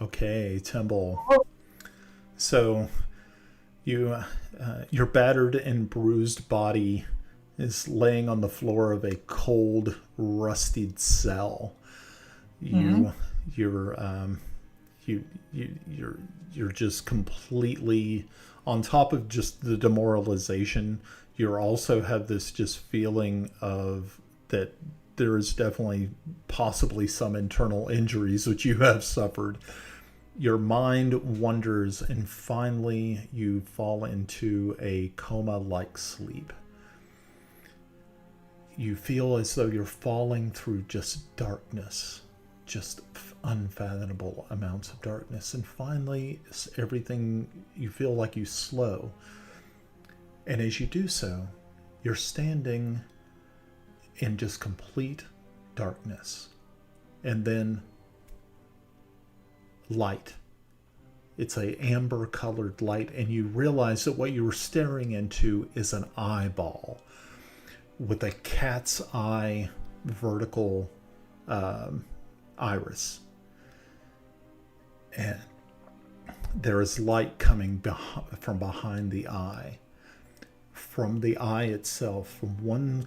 Okay, Timble. So your battered and bruised body is laying on the floor of a cold, rusted cell. Mm-hmm. You you're you you're just completely on top of just the demoralization. You also have this just feeling of that there is definitely possibly some internal injuries which you have suffered. Your mind wanders and finally you fall into a coma like sleep. You feel as though you're falling through just darkness, just unfathomable amounts of darkness. And finally, everything, you feel like you slow. And as you do so, you're standing in just complete darkness. And then light. It's a amber colored light, and you realize that what you were staring into is an eyeball with a cat's eye vertical iris. And there is light coming from behind the eye. From the eye itself, from one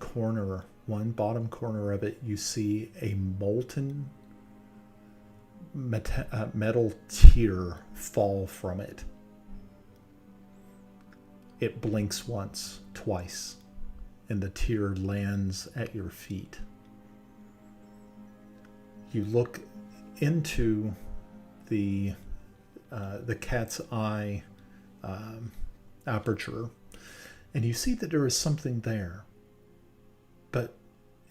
bottom corner of it, you see a molten metal tear fall from it. It blinks once, twice, and the tear lands at your feet. You look into the cat's eye aperture, and you see that there is something there, but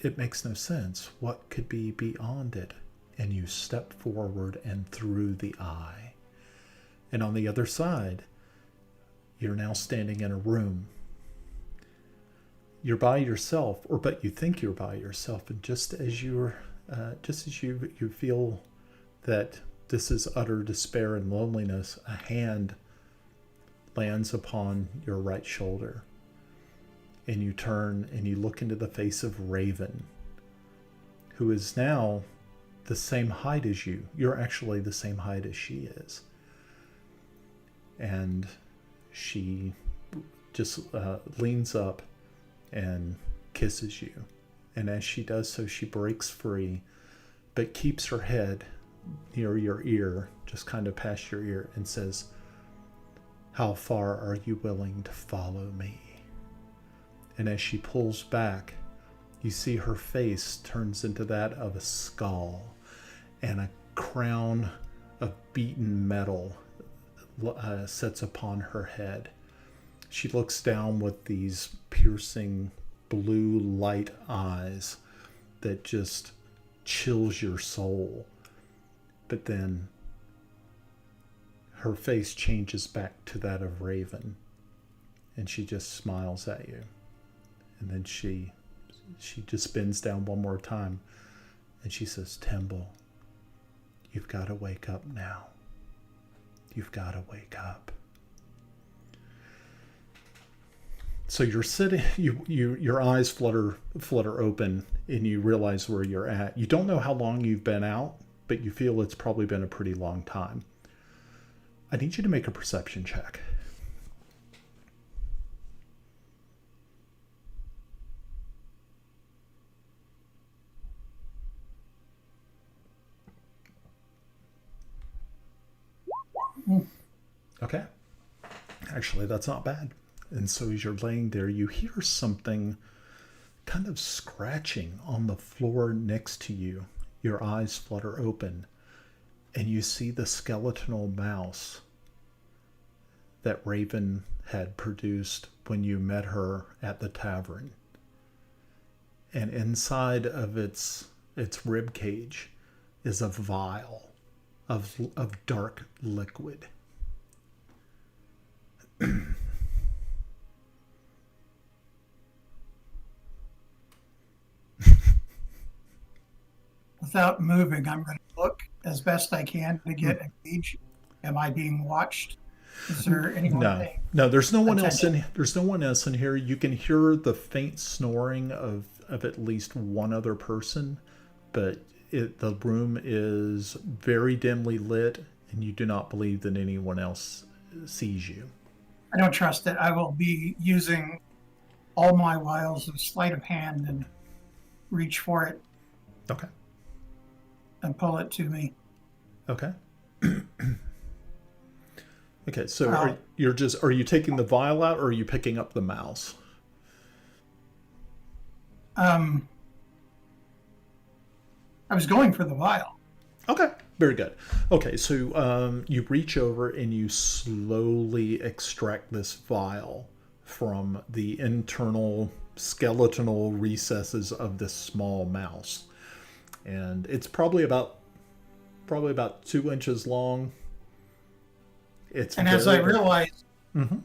it makes no sense. What could be beyond it? And you step forward and through the eye. And on the other side, you're now standing in a room. You're by yourself, but you think you're by yourself. And just as you feel that this is utter despair and loneliness, a hand lands upon your right shoulder. And you turn and you look into the face of Raven, who is now the same height as you. You're actually the same height as she is. And she just leans up and kisses you. And as she does so, she breaks free, but keeps her head near your ear, just kind of past your ear, and says, "How far are you willing to follow me?" And as she pulls back, you see her face turns into that of a skull, and a crown of beaten metal sets upon her head. She looks down with these piercing blue light eyes that just chills your soul. But then her face changes back to that of Raven, and she just smiles at you. And then she just bends down one more time, and she says, "Timble, you've got to wake up now. You've got to wake up." So you're sitting, your eyes flutter open, and you realize where you're at. You don't know how long you've been out, but you feel it's probably been a pretty long time. I need you to make a perception check. Okay. Actually, that's not bad. And so as you're laying there, you hear something kind of scratching on the floor next to you. Your eyes flutter open, and you see the skeletal mouse that Raven had produced when you met her at the tavern. And inside of its rib cage is a vial of dark liquid. Without moving, I'm going to look as best I can to get a gauge. Am I being watched? Is there anyone paying No, there's no one else attention? in there's no one else in here. You can hear the faint snoring of at least one other person, but the room is very dimly lit, and you do not believe that anyone else sees you. I don't trust it. I will be using all my wiles of sleight of hand and reach for it Okay. and pull it to me. Okay. Okay, so Well, are you taking the vial out, or are you picking up the mouse? I was going for the vial. Okay, very good. Okay, so you reach over and you slowly extract this vial from the internal skeletal recesses of this small mouse, and it's probably about 2 inches long. It's And as I very. realized, Mhm.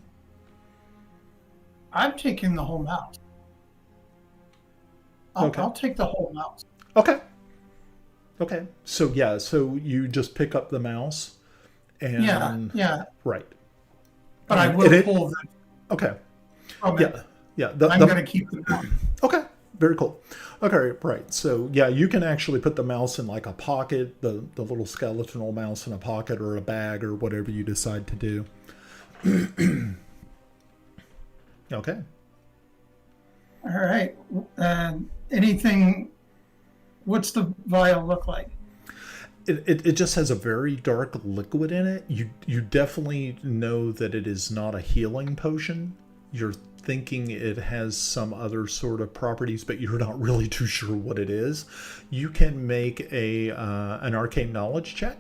I'm taking the whole mouse. I'll, Okay. I'll take the whole mouse. Okay. Okay. So yeah, so you just pick up the mouse Yeah, and yeah. right. But I And will pull the okay. from it. Yeah. Yeah. I'm going to keep the mouse. Okay. Very cool. Okay, right. So yeah, you can actually put the mouse in like a pocket, the little skeletal mouse in a pocket or a bag or whatever you decide to do. Okay. All right. Anything? What's the vial look like? It just has a very dark liquid in it. You definitely know that it is not a healing potion. You're thinking it has some other sort of properties, but you're not really too sure what it is. You can make an arcane knowledge check.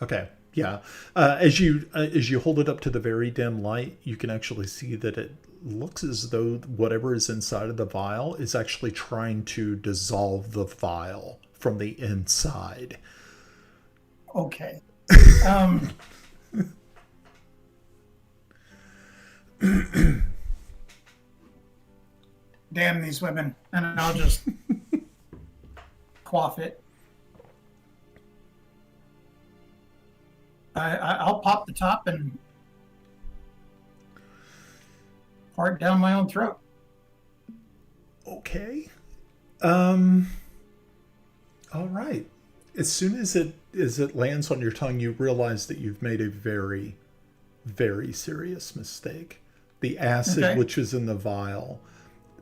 Okay. Yeah. As you hold it up to the very dim light, you can actually see that it looks as though whatever is inside of the vial is actually trying to dissolve the vial from the inside. Okay. Damn these women. And I'll just quaff it. I'll pop the top and pour it down my own throat. Okay. All right. As soon as it lands on your tongue, you realize that you've made a very, very serious mistake. The acid, Okay. which is in the vial,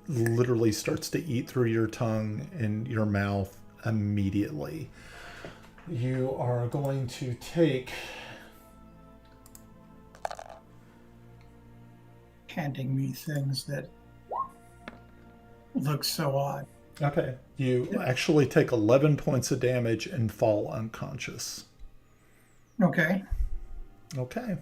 literally starts to eat through your tongue and your mouth immediately. You are going to take. Handing me things that look so odd. Okay. You actually take 11 points of damage and fall unconscious. Okay. Okay.